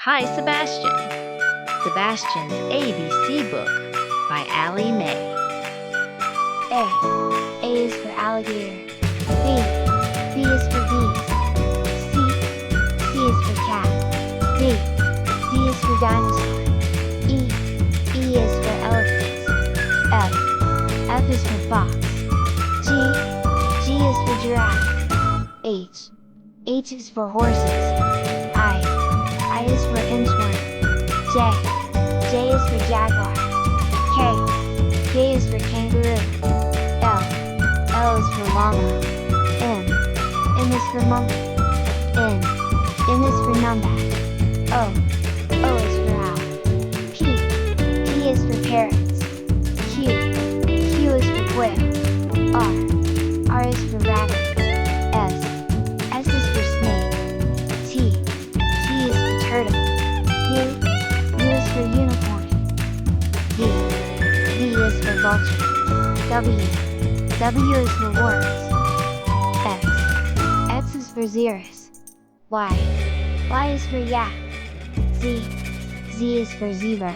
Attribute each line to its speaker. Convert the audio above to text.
Speaker 1: Hi, Sebastian. Sebastian's ABC book by Allie Mae.
Speaker 2: A. A is for alligator. B. B is for bees. C. C is for cat. D. D is for dinosaur. E. E is for elephants. F. F is for fox. G. G is for giraffe. H. H is for horses. I is for inchworm. J. J is for jaguar. K. K is for kangaroo. L. L is for llama. M. M is for monkey. N. N is for numbat. O. O is for owl. P. P is for parrots. Q. Q is for quail. R. R is for rabbit. S. S is for snake. T. T is for turtle. U. U is for unicorn. V. V is for vulture. W. W is for worms. X. X is for xeris. Y. Y is for yak. Z. Z is for zebra.